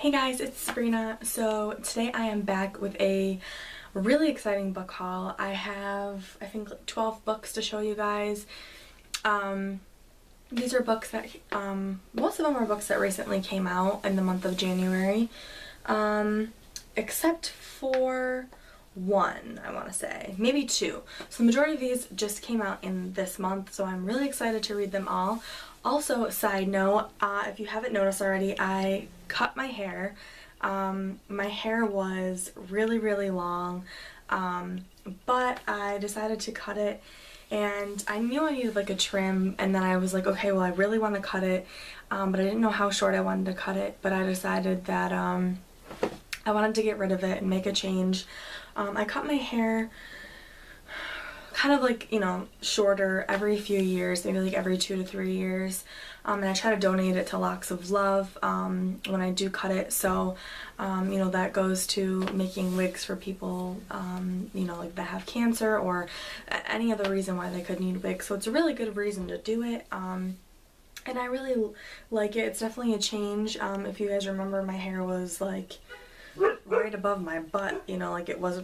Hey guys, it's Sabrina. So today I am back with a really exciting book haul. I have, I think, 12 books to show you guys. These are books that, most of them are books that recently came out in the month of January, except for one, I want to say. Maybe two. So the majority of these just came out in this month, so I'm really excited to read them all. Also, side note, if you haven't noticed already, I cut my hair. My hair was really long, but I decided to cut it, and I knew I needed like a trim, and then I was like, okay, well, I really want to cut it, but I didn't know how short I wanted to cut it, but I decided that I wanted to get rid of it and make a change. I cut my hair kind of like, you know, shorter every few years, maybe like every 2 to 3 years, and I try to donate it to Locks of Love when I do cut it, so you know, that goes to making wigs for people, you know, like that have cancer or any other reason why they could need wigs, so it's a really good reason to do it. And I really like it. It's definitely a change. If you guys remember, my hair was like right above my butt, you know, like it was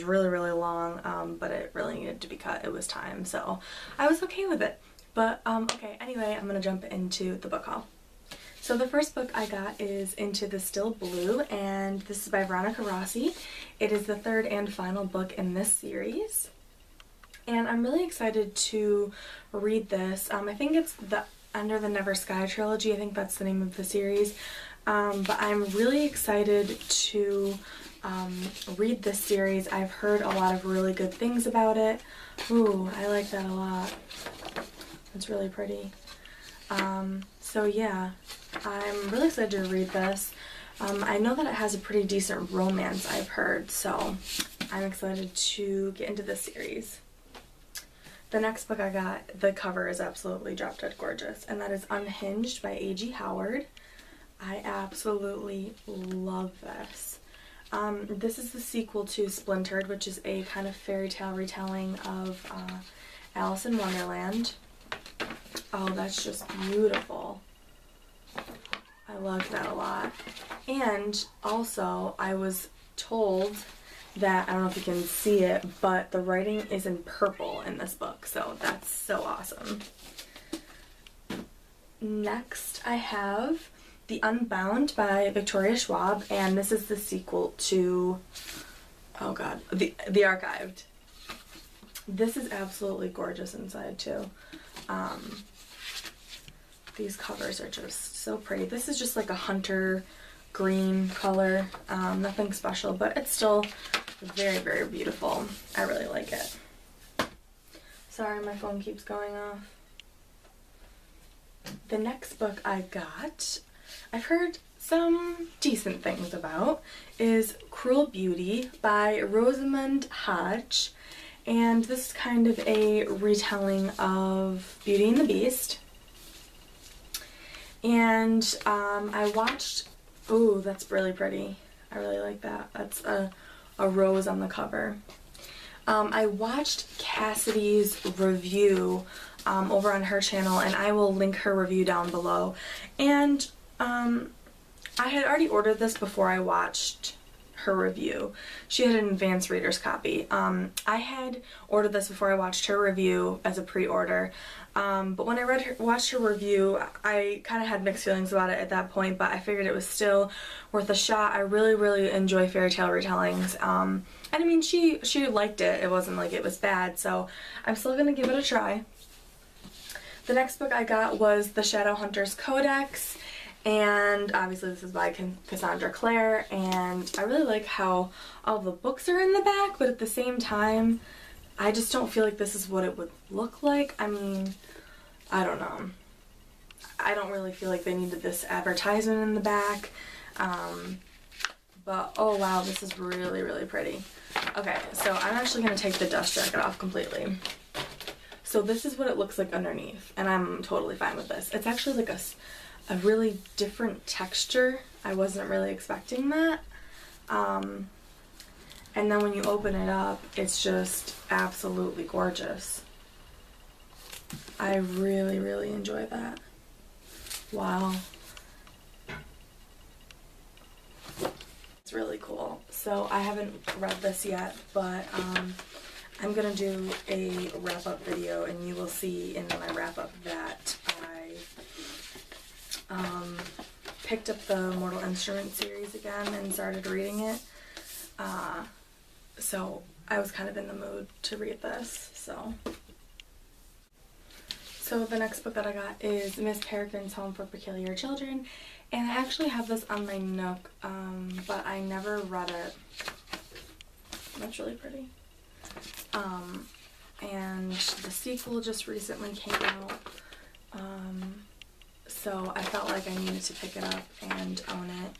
really long, but it really needed to be cut. It was time, so I was okay with it. But okay, anyway, I'm gonna jump into the book haul. So the first book I got is Into the Still Blue, and this is by Veronica Rossi. It is the third and final book in this series, and I'm really excited to read this. I think it's the Under the Never Sky trilogy. I think that's the name of the series. But I'm really excited to read this series. I've heard a lot of really good things about it. Ooh, I like that a lot. It's really pretty. So yeah, I'm really excited to read this. I know that it has a pretty decent romance, I've heard, so I'm excited to get into this series. The next book I got, the cover is absolutely drop dead gorgeous, and that is Unhinged by A.G. Howard. I absolutely love this. This is the sequel to Splintered, which is a kind of fairy tale retelling of Alice in Wonderland. Oh, that's just beautiful. I love that a lot. And also, I was told that, I don't know if you can see it, but the writing is in purple in this book, so that's so awesome. Next, I have The Unbound by Victoria Schwab, and this is the sequel to, oh god, The Archived. This is absolutely gorgeous inside too. These covers are just so pretty. This is just like a hunter green color, nothing special, but it's still very beautiful. I really like it. Sorry, my phone keeps going off. The next book I got, I've heard some decent things about, is Cruel Beauty by Rosamund Hodge, and this is kind of a retelling of Beauty and the Beast. And I watched, ooh, that's really pretty. I really like that. That's a rose on the cover. I watched Cassidy's review over on her channel, and I will link her review down below. And I had already ordered this before I watched her review. She had an advanced reader's copy. I had ordered this before I watched her review as a pre-order, but when I watched her review, I kind of had mixed feelings about it at that point, but I figured it was still worth a shot. I really enjoy fairy tale retellings, and I mean, she liked it. It wasn't like it was bad, so I'm still gonna give it a try. The next book I got was the Shadowhunters Codex, and obviously this is by Cassandra Clare, and I really like how all the books are in the back, but at the same time, I just don't feel like this is what it would look like. I mean, I don't know. I don't really feel like they needed this advertisement in the back, but oh wow, this is really pretty. Okay, so I'm actually going to take the dust jacket off completely. So this is what it looks like underneath, and I'm totally fine with this. It's actually like a really different texture. I wasn't really expecting that. And then when you open it up, it's just absolutely gorgeous. I really enjoy that. Wow. really cool. So I haven't read this yet, but I'm gonna do a wrap-up video, and you will see in my wrap-up that I picked up the Mortal Instruments series again and started reading it. So I was kind of in the mood to read this, so the next book that I got is Miss Peregrine's Home for Peculiar Children, and I actually have this on my Nook, but I never read it. That's really pretty. And the sequel just recently came out, so I felt like I needed to pick it up and own it.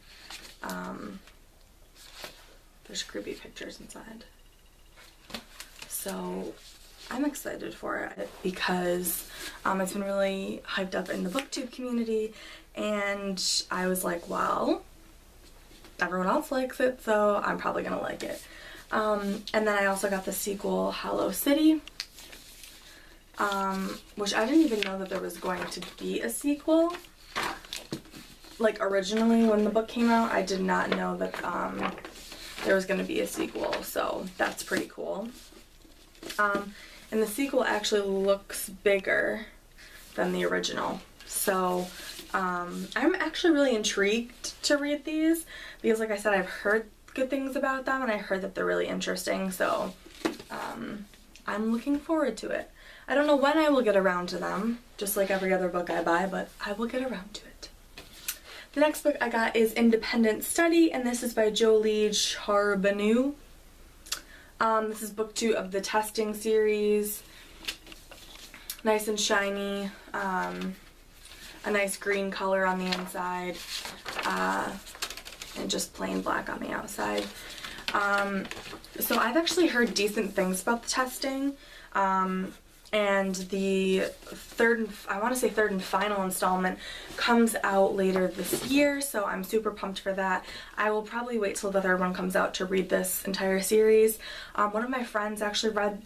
There's creepy pictures inside. So I'm excited for it because it's been really hyped up in the booktube community, and I was like, well, everyone else likes it, so I'm probably gonna like it. And then I also got the sequel, Hollow City, which I didn't even know that there was going to be a sequel. Like, originally when the book came out, I did not know that there was going to be a sequel, so that's pretty cool. And the sequel actually looks bigger than the original, so I'm actually really intrigued to read these because, like I said, I've heard good things about them, and I heard that they're really interesting, so I'm looking forward to it. I don't know when I will get around to them, just like every other book I buy, but I will get around to it. The next book I got is Independent Study, and this is by Jolie Charbonneau. This is book 2 of the Testing series. Nice and shiny, a nice green color on the inside, and just plain black on the outside. So I've actually heard decent things about the Testing, and the third and final installment comes out later this year, so I'm super pumped for that. I will probably wait till the third one comes out to read this entire series. One of my friends actually read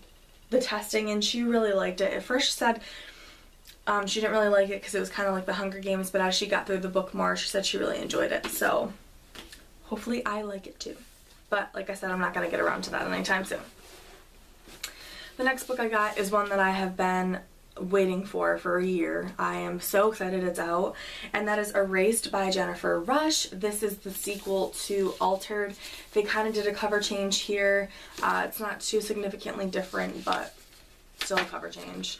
the Testing, and she really liked it. At first she said she didn't really like it because it was kind of like the Hunger Games, but as she got through the book more, she said she really enjoyed it, so hopefully I like it too. But like I said, I'm not going to get around to that anytime soon. The next book I got is one that I have been waiting for a year. I am so excited it's out, and that is Erased by Jennifer Rush. This is the sequel to Altered. They kind of did a cover change here. It's not too significantly different, but still a cover change.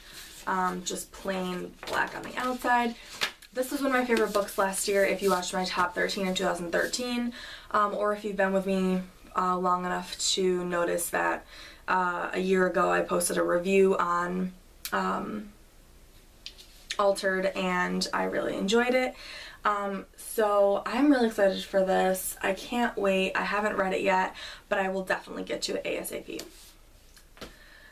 Just plain black on the outside. This was one of my favorite books last year if you watched my top 13 in 2013, or if you've been with me long enough to notice that a year ago I posted a review on Altered, and I really enjoyed it. So I'm really excited for this. I can't wait. I haven't read it yet, but I will definitely get to it ASAP.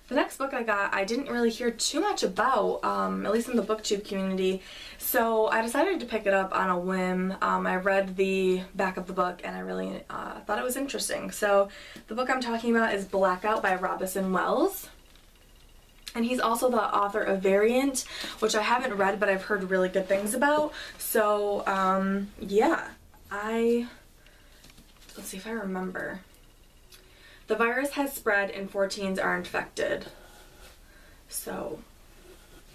The next book I got, I didn't really hear too much about, at least in the booktube community, so I decided to pick it up on a whim. I read the back of the book, and I really thought it was interesting. So the book I'm talking about is Blackout by Robison Wells, and he's also the author of Variant, which I haven't read, but I've heard really good things about. So yeah, let's see if I remember. The virus has spread and 4 teens are infected. So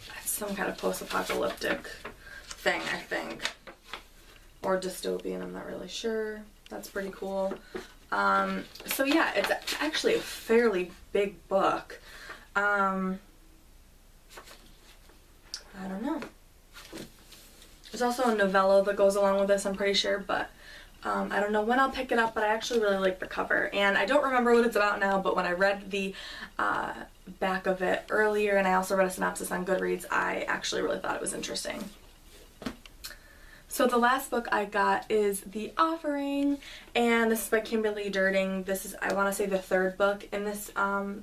that's some kind of post-apocalyptic thing, I think. Or dystopian, I'm not really sure. That's pretty cool. So yeah, it's actually a fairly big book. I don't know. There's also a novella that goes along with this, I'm pretty sure, but I don't know when I'll pick it up, but I actually really like the cover. And I don't remember what it's about now, but when I read the back of it earlier, and I also read a synopsis on Goodreads, I actually really thought it was interesting. So the last book I got is The Offering, and this is by Kimberly Durding. This is, I want to say, the 3rd book in this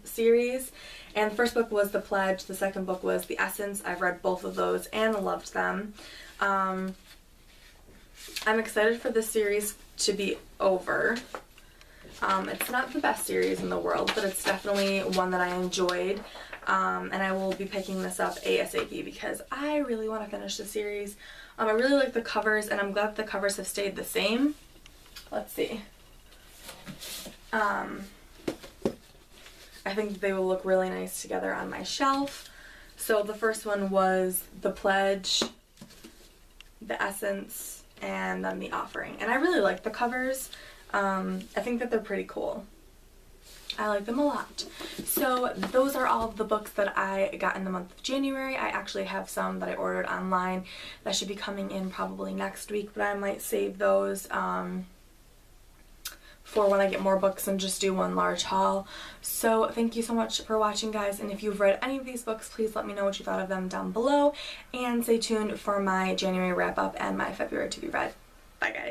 series. And the first book was The Pledge, the second book was The Essence. I've read both of those and loved them. I'm excited for this series to be over. It's not the best series in the world, but it's definitely one that I enjoyed. And I will be picking this up ASAP because I really want to finish the series. I really like the covers, and I'm glad the covers have stayed the same. Let's see. I think they will look really nice together on my shelf. So the first one was The Pledge, The Essence, and then The Offering. And I really like the covers. I think that they're pretty cool. I like them a lot. So those are all the books that I got in the month of January. I actually have some that I ordered online that should be coming in probably next week, but I might save those for when I get more books and just do one large haul. So thank you so much for watching, guys, and if you've read any of these books, please let me know what you thought of them down below, and stay tuned for my January wrap up and my February to be read. Bye, guys.